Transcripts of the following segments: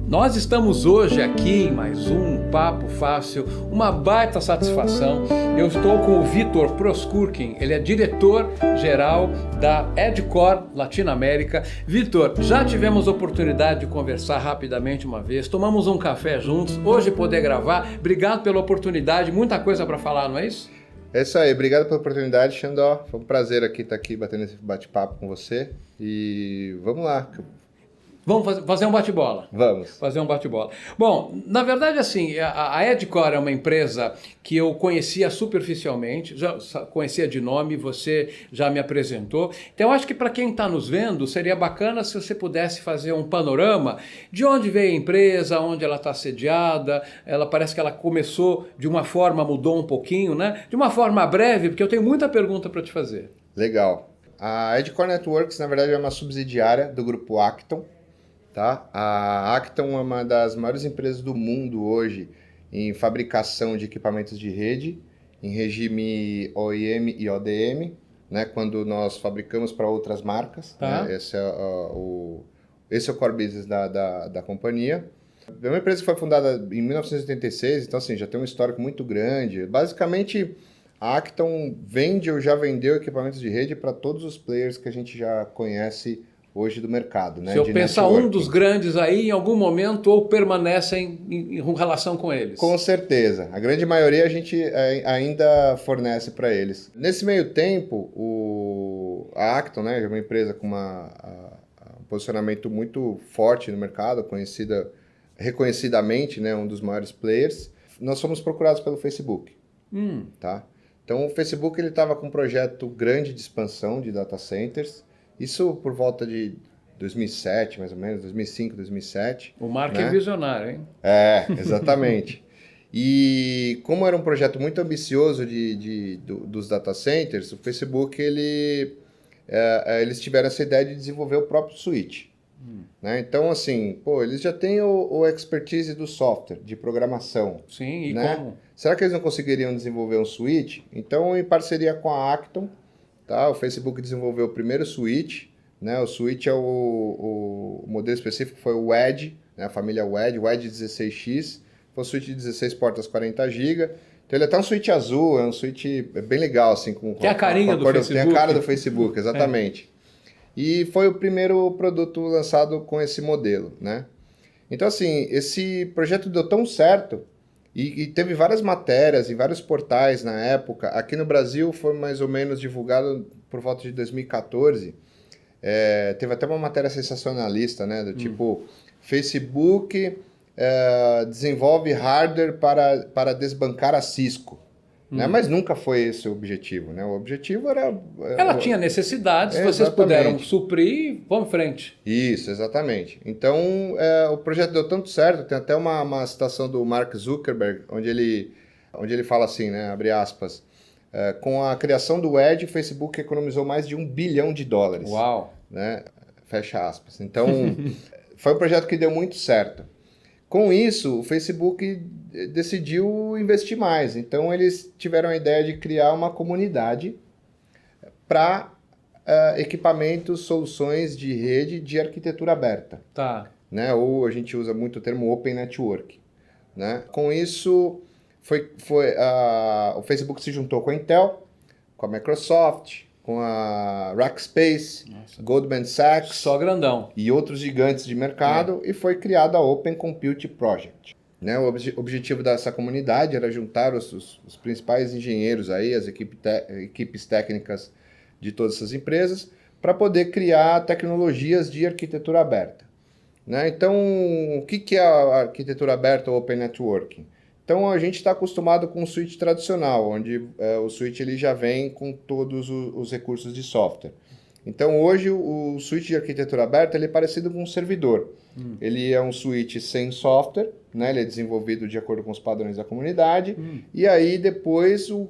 Nós estamos hoje aqui em mais um Papo Fácil, uma baita satisfação. Eu estou com o Vitor Proskurkin, ele é diretor-geral da Edcore Latinoamérica. Vitor, já tivemos oportunidade de conversar rapidamente uma vez, tomamos um café juntos, hoje poder gravar. Obrigado pela oportunidade, muita coisa para falar, não é isso? É isso aí, obrigado pela oportunidade, Xandó. Foi um prazer estar aqui batendo esse bate-papo com você. E vamos lá. Vamos fazer um bate-bola. Vamos. Fazer um bate-bola. Bom, na verdade, assim, a Edcore é uma empresa que eu conhecia superficialmente, já conhecia de nome, você já me apresentou. Então, eu acho que para quem está nos vendo, seria bacana se você pudesse fazer um panorama de onde veio a empresa, onde ela está sediada. Ela parece que ela começou de uma forma, mudou um pouquinho, né? De uma forma breve, porque eu tenho muita pergunta para te fazer. Legal. A Edcore Networks, na verdade, é uma subsidiária do grupo Acton. Tá? A Acton é uma das maiores empresas do mundo hoje em fabricação de equipamentos de rede, em regime OEM e ODM, né? Quando nós fabricamos para outras marcas. Tá. Né? Esse é o core business da companhia. É uma empresa que foi fundada em 1986, então assim, já tem um histórico muito grande. Basicamente, a Acton vende ou já vendeu equipamentos de rede para todos os players que a gente já conhece hoje do mercado, né? Se eu de pensar networking. um dos grandes aí, em algum momento, ou permanecem em relação com eles. Com certeza. A grande maioria a gente ainda fornece para eles. Nesse meio tempo, a Acton, né, é uma empresa com um posicionamento muito forte no mercado, reconhecidamente, né, um dos maiores players. Nós fomos procurados pelo Facebook. Tá? Então, o Facebook estava com um projeto grande de expansão de data centers. Isso por volta de 2007, mais ou menos, 2005, 2007. O Mark né? é visionário, hein? É, exatamente. E como era um projeto muito ambicioso dos data centers, o Facebook, eles tiveram essa ideia de desenvolver o próprio switch. Né? Então, assim, eles já têm o expertise do software, de programação. Sim, e né? como? Será que eles não conseguiriam desenvolver um switch? Então, em parceria com a Acton, tá? O Facebook desenvolveu o primeiro switch, né? O switch o modelo específico foi o Wedge, né? A família Wedge 16X, foi um switch de 16 portas 40 GB. Então ele é até um switch azul, é um switch bem legal, assim, tem a carinha do Facebook. Tem a cara do Facebook, exatamente. E foi o primeiro produto lançado com esse modelo, né? Então, assim, esse projeto deu tão certo e teve várias matérias em vários portais na época. Aqui no Brasil foi mais ou menos divulgado por volta de 2014. Teve até uma matéria sensacionalista, né? Do tipo, Facebook desenvolve hardware para desbancar a Cisco. Né? Mas nunca foi esse o objetivo, né? O objetivo era... Ela tinha necessidades, vocês puderam suprir, vamos em frente. Isso, exatamente. Então, o projeto deu tanto certo, tem até uma citação do Mark Zuckerberg, onde ele fala assim, né? Abre aspas, com a criação do Edge, o Facebook economizou mais de $1 bilhão. Uau! Né? Fecha aspas. Então, foi um projeto que deu muito certo. Com isso, o Facebook decidiu investir mais. Então, eles tiveram a ideia de criar uma comunidade para equipamentos, soluções de rede de arquitetura aberta. Tá. Né? Ou a gente usa muito o termo Open Network. Né? Com isso, o Facebook se juntou com a Intel, com a Microsoft, com a Rackspace, Goldman Sachs, só grandão, e outros gigantes de mercado, e foi criada a Open Compute Project. Né? O objetivo dessa comunidade era juntar os principais engenheiros, aí, as equipes técnicas de todas essas empresas, para poder criar tecnologias de arquitetura aberta. Né? Então, o que é a arquitetura aberta ou Open Networking? Então, a gente está acostumado com o switch tradicional, onde o switch ele já vem com todos os recursos de software. Então, hoje, o switch de arquitetura aberta ele é parecido com um servidor. Ele é um switch sem software, né? Ele é desenvolvido de acordo com os padrões da comunidade, e aí depois o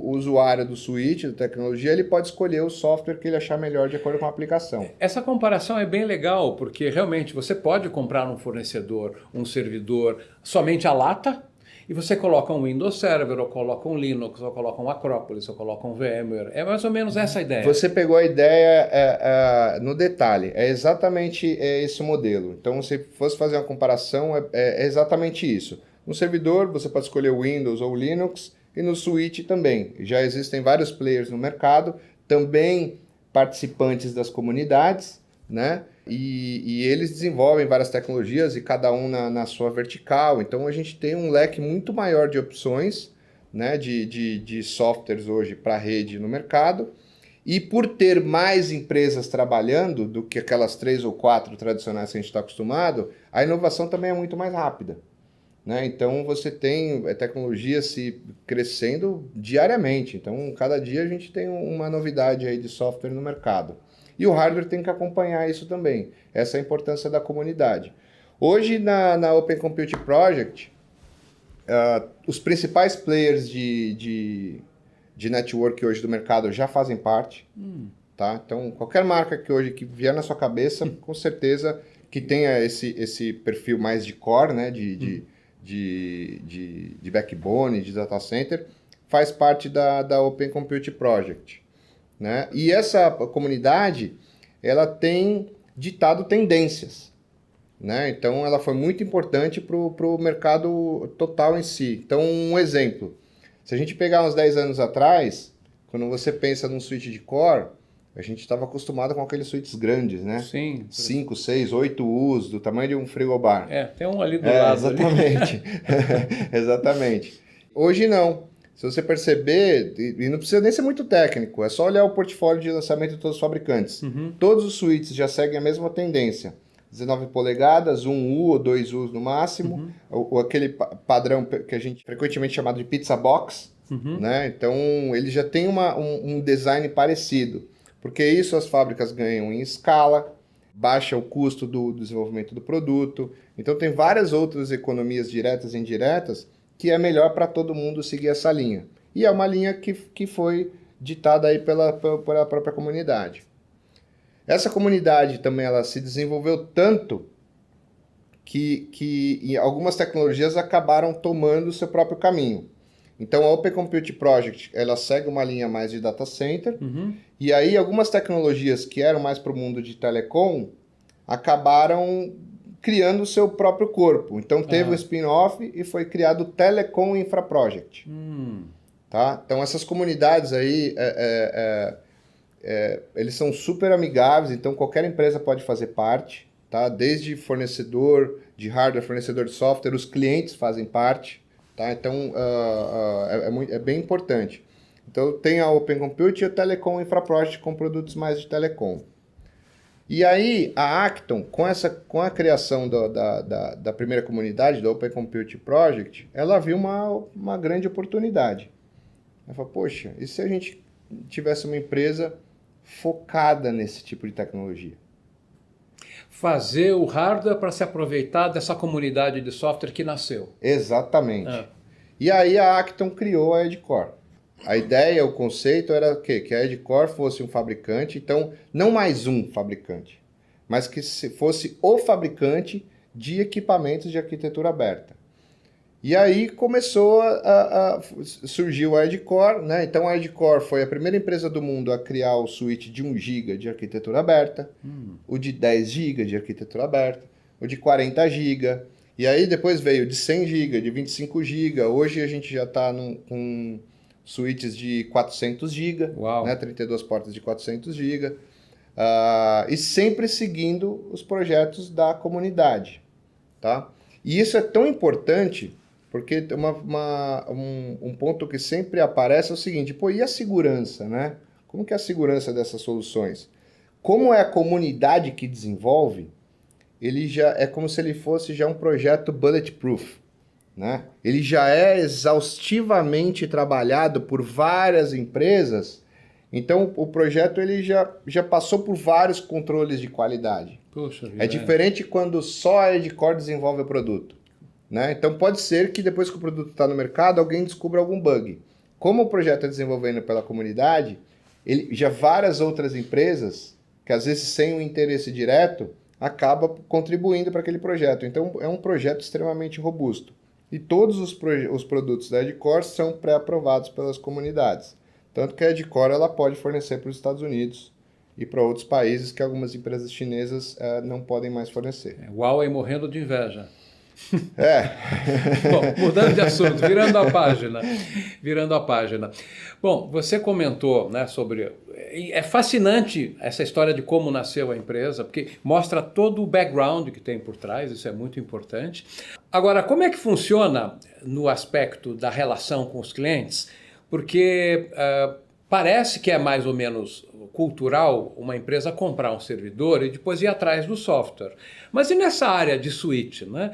usuário do switch, da tecnologia, ele pode escolher o software que ele achar melhor de acordo com a aplicação. Essa comparação é bem legal, porque realmente você pode comprar num fornecedor um servidor somente a lata, e você coloca um Windows Server, ou coloca um Linux, ou coloca um Acropolis, ou coloca um VMware. É mais ou menos essa a ideia. Você pegou a ideia no detalhe, é exatamente esse o modelo. Então, se fosse fazer uma comparação, é exatamente isso. No servidor, você pode escolher o Windows ou o Linux, e no switch também. Já existem vários players no mercado, também participantes das comunidades, né? E eles desenvolvem várias tecnologias e cada um na sua vertical. Então a gente tem um leque muito maior de opções, né, de softwares hoje para rede no mercado. E por ter mais empresas trabalhando do que aquelas 3 ou 4 tradicionais que a gente está acostumado, a inovação também é muito mais rápida. Né? Então você tem tecnologia se crescendo diariamente. Então cada dia a gente tem uma novidade aí de software no mercado. E o hardware tem que acompanhar isso também. Essa é a importância da comunidade. Hoje na Open Compute Project, os principais players de network hoje do mercado já fazem parte. Tá? Então qualquer marca que hoje que vier na sua cabeça, com certeza que tenha esse perfil mais de core, né? de backbone, de data center, faz parte da Open Compute Project. Né? E essa comunidade, ela tem ditado tendências. Né? Então, ela foi muito importante para o mercado total em si. Então, um exemplo. Se a gente pegar uns 10 anos atrás, quando você pensa num switch de core, a gente estava acostumado com aqueles switches grandes, né? Sim. 5, 6, 8 U's, do tamanho de um frigobar. Tem um ali do lado. Exatamente. Exatamente. Hoje não. Se você perceber, e não precisa nem ser muito técnico, é só olhar o portfólio de lançamento de todos os fabricantes. Todos os switches já seguem a mesma tendência. 19 polegadas, 1 U ou 2 U's no máximo, ou aquele padrão que a gente frequentemente chamado de pizza box, né? Então ele já tem um design parecido, porque isso as fábricas ganham em escala, baixa o custo do desenvolvimento do produto, então tem várias outras economias diretas e indiretas que é melhor para todo mundo seguir essa linha. E é uma linha que foi ditada aí pela própria comunidade. Essa comunidade também ela se desenvolveu tanto que algumas tecnologias acabaram tomando o seu próprio caminho. Então a Open Compute Project ela segue uma linha mais de data center, e aí algumas tecnologias que eram mais para o mundo de telecom acabaram criando o seu próprio corpo. Então teve um spin-off e foi criado o Telecom Infra Project. Tá? Então essas comunidades aí, eles são super amigáveis, então qualquer empresa pode fazer parte, tá? Desde fornecedor de hardware, fornecedor de software, os clientes fazem parte. Tá? Então é bem importante. Então tem a Open Compute e o Telecom Infra Project com produtos mais de telecom. E aí, a Acton, com a criação da primeira comunidade, do Open Compute Project, ela viu uma grande oportunidade. Ela falou, poxa, e se a gente tivesse uma empresa focada nesse tipo de tecnologia? Fazer o hardware para se aproveitar dessa comunidade de software que nasceu. Exatamente. E aí a Acton criou a Edcore. A ideia, o conceito era o quê? Que a Edcore fosse um fabricante, então não mais um fabricante, mas que fosse o fabricante de equipamentos de arquitetura aberta. E aí começou surgiu a Edcore, né? Então a Edcore foi a primeira empresa do mundo a criar o switch de 1 GB de arquitetura aberta, o de 10 GB de arquitetura aberta, o de 40 GB, e aí depois veio de 100 GB, de 25 GB. Hoje a gente já está com switches de 400 GB, né? 32 portas de 400 GB, e sempre seguindo os projetos da comunidade. Tá? E isso é tão importante, porque um ponto que sempre aparece é o seguinte, pô, e a segurança, né? Como que é a segurança dessas soluções? Como é a comunidade que desenvolve, ele já é como se ele fosse já um projeto bulletproof. Né? Ele já é exaustivamente trabalhado por várias empresas, então o projeto ele já passou por vários controles de qualidade. Puxa vida, é diferente quando só a Edcore desenvolve o produto. Né? Então pode ser que depois que o produto está no mercado, alguém descubra algum bug. Como o projeto é desenvolvido pela comunidade, já várias outras empresas, que às vezes sem um interesse direto, acabam contribuindo para aquele projeto. Então é um projeto extremamente robusto. E todos os produtos da Edcore são pré-aprovados pelas comunidades. Tanto que a Edcore ela pode fornecer para os Estados Unidos e para outros países que algumas empresas chinesas não podem mais fornecer. Huawei morrendo de inveja. É. Bom, mudando de assunto, virando a página. Virando a página. Bom, você comentou, né, sobre... É fascinante essa história de como nasceu a empresa, porque mostra todo o background que tem por trás, isso é muito importante. Agora, como é que funciona no aspecto da relação com os clientes? Porque parece que é mais ou menos cultural uma empresa comprar um servidor e depois ir atrás do software. Mas e nessa área de switch, né?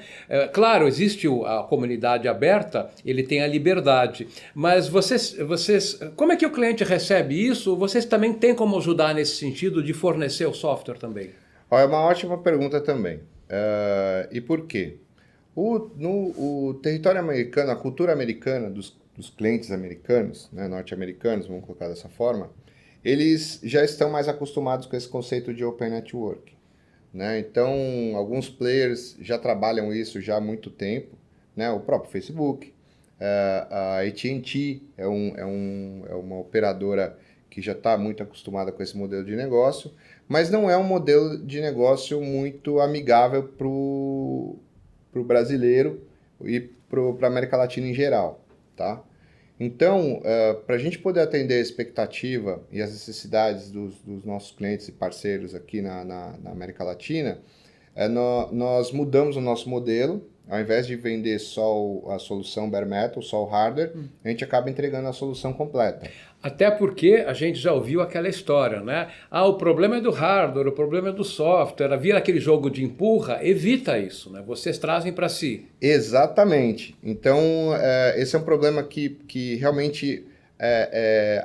Claro, existe a comunidade aberta, ele tem a liberdade, mas vocês, como é que o cliente recebe isso? Vocês também têm como ajudar nesse sentido de fornecer o software também? É uma ótima pergunta também. E por quê? No território americano, a cultura americana dos clientes americanos, né, norte-americanos, vamos colocar dessa forma, eles já estão mais acostumados com esse conceito de Open Network, né? Então, alguns players já trabalham isso já há muito tempo, né? O próprio Facebook, a AT&T é uma operadora que já está muito acostumada com esse modelo de negócio, mas não é um modelo de negócio muito amigável para o brasileiro e para a América Latina em geral, tá? Então, para a gente poder atender a expectativa e as necessidades dos nossos clientes e parceiros aqui na América Latina, nós mudamos o nosso modelo. Ao invés de vender só a solução bare metal, só o hardware, a gente acaba entregando a solução completa. Até porque a gente já ouviu aquela história, né? O problema é do hardware, o problema é do software, vira aquele jogo de empurra, evita isso, né? Vocês trazem para si. Exatamente. Então, esse é um problema que realmente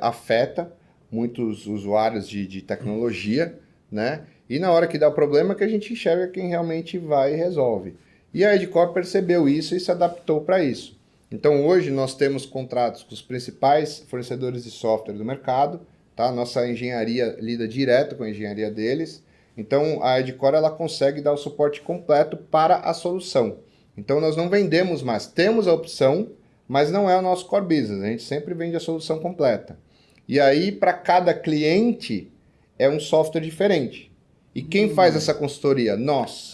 afeta muitos usuários de tecnologia, né? E na hora que dá o problema que a gente enxerga quem realmente vai e resolve. E a Edcore percebeu isso e se adaptou para isso. Então hoje nós temos contratos com os principais fornecedores de software do mercado, tá? Nossa engenharia lida direto com a engenharia deles. Então a Edcore ela consegue dar o suporte completo para a solução. Então nós não vendemos mais, temos a opção, mas não é o nosso core business, a gente sempre vende a solução completa. E aí para cada cliente é um software diferente. E quem faz essa consultoria? Nós.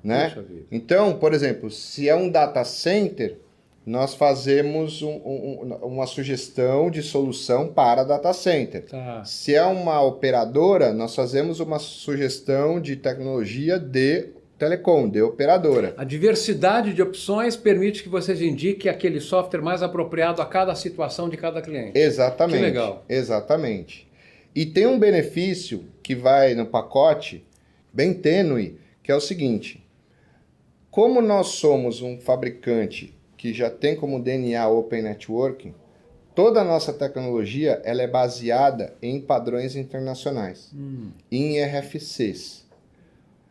Né? Puxa vida. Então, por exemplo, se é um data center, nós fazemos uma sugestão de solução para data center. Tá. Se é uma operadora, nós fazemos uma sugestão de tecnologia de telecom, de operadora. A diversidade de opções permite que vocês indiquem aquele software mais apropriado a cada situação de cada cliente. Exatamente. Que legal. Exatamente. E tem um benefício que vai no pacote bem tênue, que é o seguinte: como nós somos um fabricante que já tem como DNA Open Networking, toda a nossa tecnologia ela é baseada em padrões internacionais, em RFCs.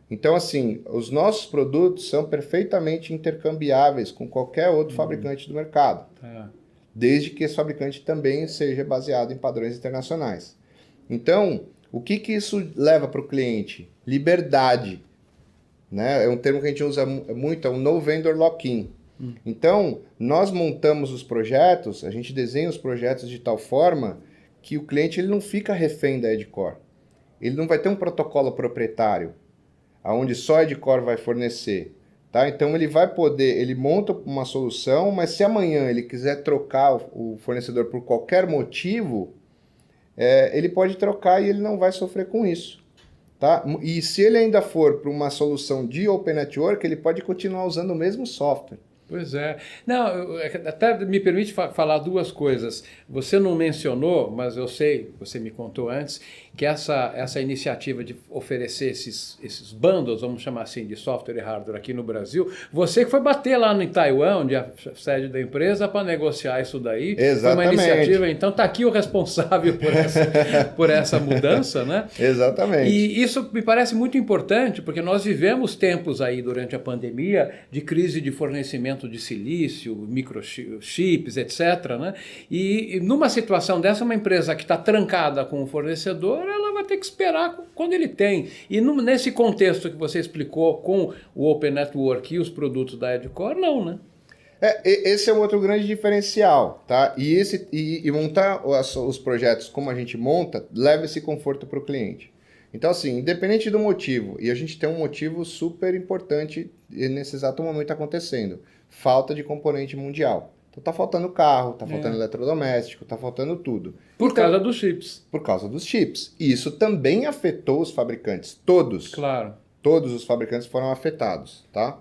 Então, assim, os nossos produtos são perfeitamente intercambiáveis com qualquer outro fabricante do mercado, desde que esse fabricante também seja baseado em padrões internacionais. Então, o que isso leva para o cliente? Liberdade. Né? É um termo que a gente usa muito, é o no vendor lock-in. Então, nós montamos os projetos, a gente desenha os projetos de tal forma que o cliente ele não fica refém da Edcore. Ele não vai ter um protocolo proprietário, onde só a Edcore vai fornecer. Tá? Então, ele vai poder, ele monta uma solução, mas se amanhã ele quiser trocar o fornecedor por qualquer motivo, ele pode trocar e ele não vai sofrer com isso. Tá? E se ele ainda for para uma solução de Open Network, ele pode continuar usando o mesmo software. Pois é. Não, até me permite falar duas coisas. Você não mencionou, mas eu sei, você me contou antes, que essa iniciativa de oferecer esses bundles, vamos chamar assim, de software e hardware aqui no Brasil, você que foi bater lá em Taiwan, onde é a sede da empresa, para negociar isso daí. Exatamente. Foi uma iniciativa, então está aqui o responsável por essa mudança, né? Exatamente. E isso me parece muito importante, porque nós vivemos tempos aí durante a pandemia de crise de fornecimento desenvolvimento de silício, microchips, etc., né? E numa situação dessa, uma empresa que está trancada com o fornecedor, ela vai ter que esperar quando ele tem. E nesse contexto que você explicou com o Open Network e os produtos da Edcore, não, né? Esse é um outro grande diferencial, tá? E montar os projetos como a gente monta, leva esse conforto para o cliente. Então, assim, independente do motivo, e a gente tem um motivo super importante nesse exato momento acontecendo, falta de componente mundial. Então tá faltando carro, tá faltando eletrodoméstico, tá faltando tudo. Por causa dos chips. Por causa dos chips. E isso também afetou os fabricantes, todos. Claro. Todos os fabricantes foram afetados, tá?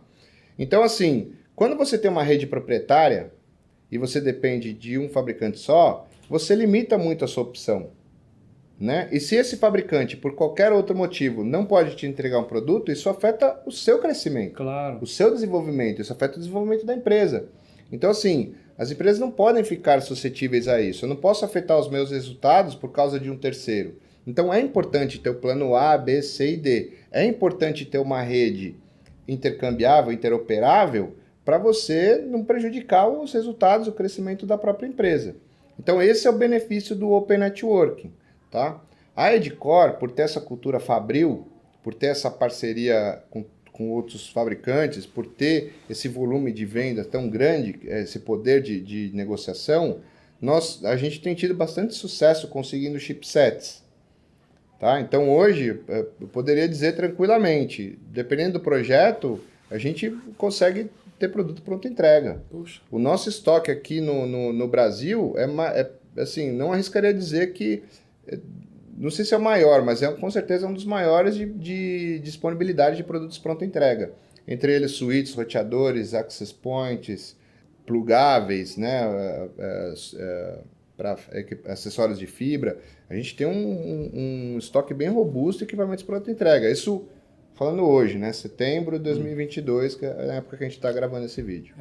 Então, assim, quando você tem uma rede proprietária e você depende de um fabricante só, você limita muito a sua opção, né? E se esse fabricante, por qualquer outro motivo, não pode te entregar um produto, isso afeta o seu crescimento, claro, o seu desenvolvimento, isso afeta o desenvolvimento da empresa. Então, assim, as empresas não podem ficar suscetíveis a isso. Eu não posso afetar os meus resultados por causa de um terceiro. Então, é importante ter o plano A, B, C e D. É importante ter uma rede intercambiável, interoperável, para você não prejudicar os resultados, o crescimento da própria empresa. Então, esse é o benefício do Open Networking, tá? A Edcore, por ter essa cultura fabril, por ter essa parceria com outros fabricantes, por ter esse volume de venda tão grande, esse poder de negociação, a gente tem tido bastante sucesso conseguindo chipsets. Tá? Então, hoje, eu poderia dizer tranquilamente, dependendo do projeto, a gente consegue ter produto pronto entrega. Puxa. O nosso estoque aqui no Brasil assim, não arriscaria dizer que, não sei se é o maior, mas com certeza um dos maiores de disponibilidade de produtos pronto entrega. Entre eles switches, roteadores, access points, plugáveis, né, para acessórios de fibra. A gente tem um estoque bem robusto de equipamentos pronto entrega. Isso falando hoje, né? Setembro de 2022, que é a época que a gente está gravando esse vídeo.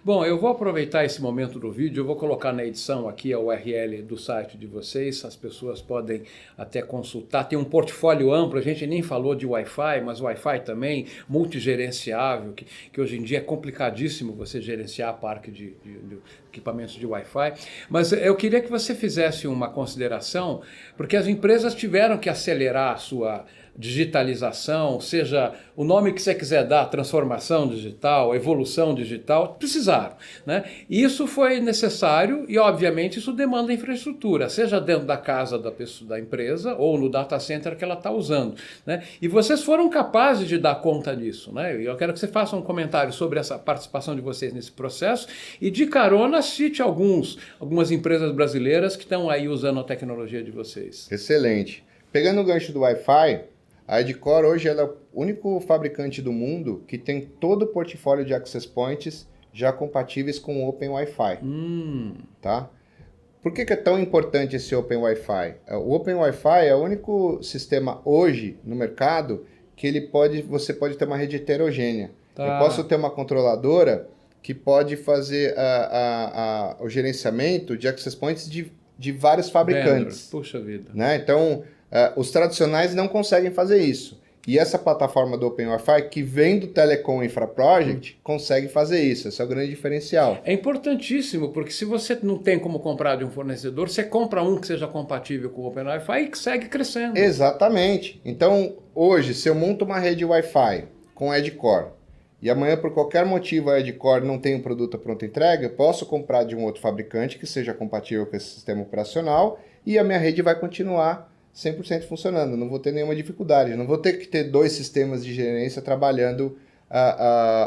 Bom, eu vou aproveitar esse momento do vídeo, eu vou colocar na edição aqui a URL do site de vocês, as pessoas podem até consultar, tem um portfólio amplo, a gente nem falou de Wi-Fi, mas Wi-Fi também, multigerenciável, que hoje em dia é complicadíssimo você gerenciar a parque de equipamentos de Wi-Fi, mas eu queria que você fizesse uma consideração, porque as empresas tiveram que acelerar a sua digitalização, seja o nome que você quiser dar, transformação digital, evolução digital, precisaram, né? E isso foi necessário e, obviamente, isso demanda infraestrutura, seja dentro da casa da empresa ou no data center que ela está usando, né? E vocês foram capazes de dar conta disso, né? E eu quero que você faça um comentário sobre essa participação de vocês nesse processo e, de carona, cite algumas empresas brasileiras que estão aí usando a tecnologia de vocês. Excelente. Pegando o gancho do Wi-Fi, a Edcore hoje ela é o único fabricante do mundo que tem todo o portfólio de access points já compatíveis com o Open Wi-Fi. Tá? Por que é tão importante esse Open Wi-Fi? O Open Wi-Fi é o único sistema hoje no mercado que você pode ter uma rede heterogênea. Tá. Eu posso ter uma controladora que pode fazer o gerenciamento de access points de vários fabricantes. Puxa vida. Né? Então, os tradicionais não conseguem fazer isso. E essa plataforma do Open Wi-Fi, que vem do Telecom Infra Project, consegue fazer isso. Esse é o grande diferencial. É importantíssimo, porque se você não tem como comprar de um fornecedor, você compra um que seja compatível com o Open Wi-Fi e que segue crescendo. Exatamente. Então, hoje, se eu monto uma rede Wi-Fi com Edcore, e amanhã, por qualquer motivo, a Edcore não tem um produto pronto entrega, eu posso comprar de um outro fabricante que seja compatível com esse sistema operacional e a minha rede vai continuar 100% funcionando, não vou ter nenhuma dificuldade, não vou ter que ter dois sistemas de gerência trabalhando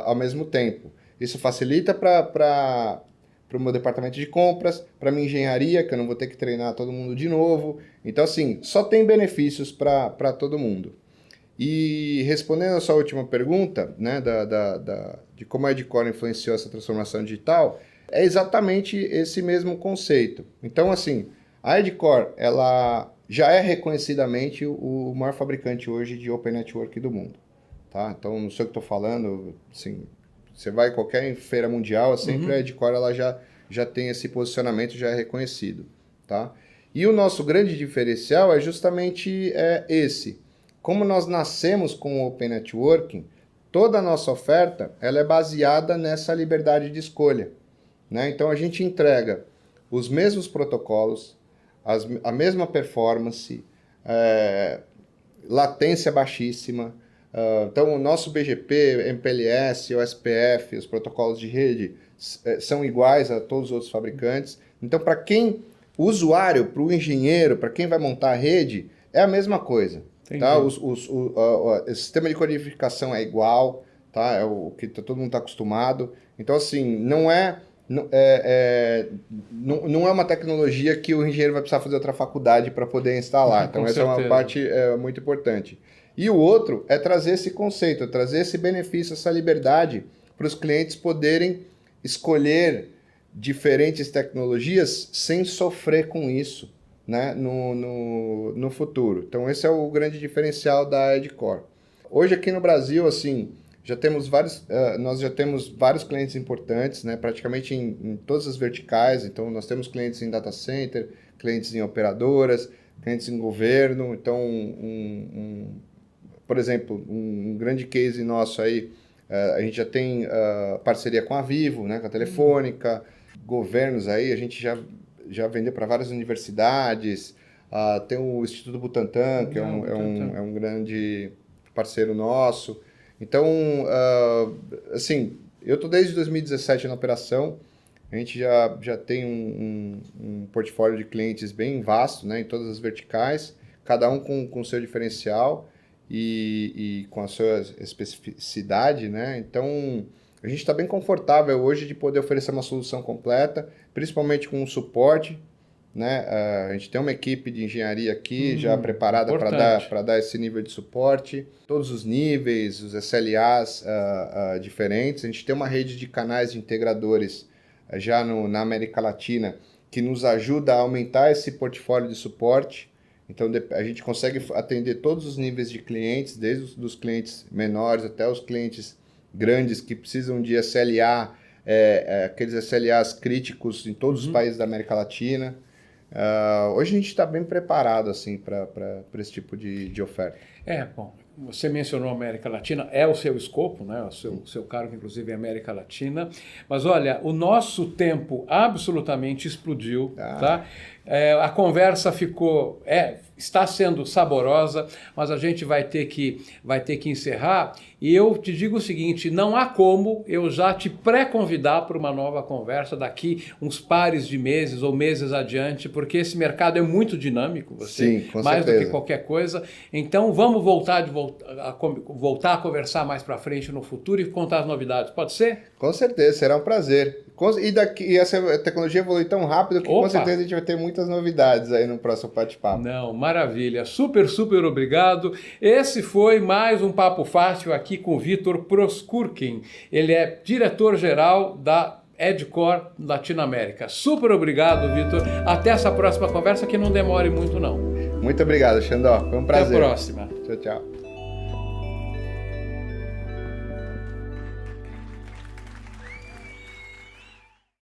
ao mesmo tempo. Isso facilita para o meu departamento de compras, para a minha engenharia, que eu não vou ter que treinar todo mundo de novo. Então, assim, só tem benefícios para todo mundo. E respondendo a sua última pergunta, né, de como a Edcore influenciou essa transformação digital, é exatamente esse mesmo conceito. Então, assim, a Edcore, ela já é reconhecidamente o maior fabricante hoje de Open Network do mundo. Tá? Então, não sei o que estou falando, assim, você vai em qualquer feira mundial, sempre a Edcore ela já tem esse posicionamento, já é reconhecido. Tá? E o nosso grande diferencial é justamente esse. Como nós nascemos com o Open Networking, toda a nossa oferta ela é baseada nessa liberdade de escolha, né? Então a gente entrega os mesmos protocolos, a mesma performance, latência baixíssima. Então, o nosso BGP, MPLS, OSPF, os protocolos de rede são iguais a todos os outros fabricantes. Então, para quem, o usuário, para o engenheiro, para quem vai montar a rede, é a mesma coisa. Tá? O sistema de codificação é igual, tá? É o que todo mundo está acostumado. Então, assim, não é uma tecnologia que o engenheiro vai precisar fazer outra faculdade para poder instalar. Então, essa é uma parte muito importante. E o outro é trazer esse conceito, trazer esse benefício, essa liberdade para os clientes poderem escolher diferentes tecnologias sem sofrer com isso, né, no futuro. Então, esse é o grande diferencial da Edcore. Hoje, aqui no Brasil, assim, nós já temos vários clientes importantes, né, praticamente em todas as verticais. Então, nós temos clientes em data center, clientes em operadoras, clientes em governo. Então, por exemplo, um grande case nosso aí, a gente já tem parceria com a Vivo, né, com a Telefônica, governos aí, a gente já vendeu para várias universidades, tem o Instituto Butantan, que é um grande parceiro nosso. Então, assim, eu estou desde 2017 na operação, a gente já tem um portfólio de clientes bem vasto, né, em todas as verticais, cada um com o seu diferencial e com a sua especificidade, né? Então, a gente está bem confortável hoje de poder oferecer uma solução completa, principalmente com o suporte, né? A gente tem uma equipe de engenharia aqui já preparada para dar esse nível de suporte, todos os níveis, os SLAs diferentes. A gente tem uma rede de canais de integradores já na América Latina que nos ajuda a aumentar esse portfólio de suporte. Então, a gente consegue atender todos os níveis de clientes, desde os clientes menores até os clientes grandes que precisam de SLA, aqueles SLAs críticos em todos os países da América Latina. Hoje a gente está bem preparado assim, para esse tipo de oferta. Bom, você mencionou a América Latina, é o seu escopo, né? O seu cargo, inclusive, é América Latina. Mas olha, o nosso tempo absolutamente explodiu, tá? A conversa está sendo saborosa, mas a gente vai ter que encerrar. E eu te digo o seguinte, não há como eu já te pré-convidar para uma nova conversa daqui uns pares de meses ou meses adiante, porque esse mercado é muito dinâmico, Sim, com mais certeza. do que qualquer coisa. Então vamos voltar a conversar mais para frente no futuro e contar as novidades. Pode ser? Com certeza, será um prazer. E essa tecnologia evolui tão rápido que com certeza a gente vai ter muitas novidades aí no próximo bate-papo. Não, maravilha. Super, super obrigado. Esse foi mais um Papo Fácil aqui com o Vitor Proskurkin. Ele é diretor-geral da Edcore Latinoamérica. Super obrigado, Vitor. Até essa próxima conversa que não demore muito, não. Muito obrigado, Xandó. Foi um prazer. Até a próxima. Tchau, tchau.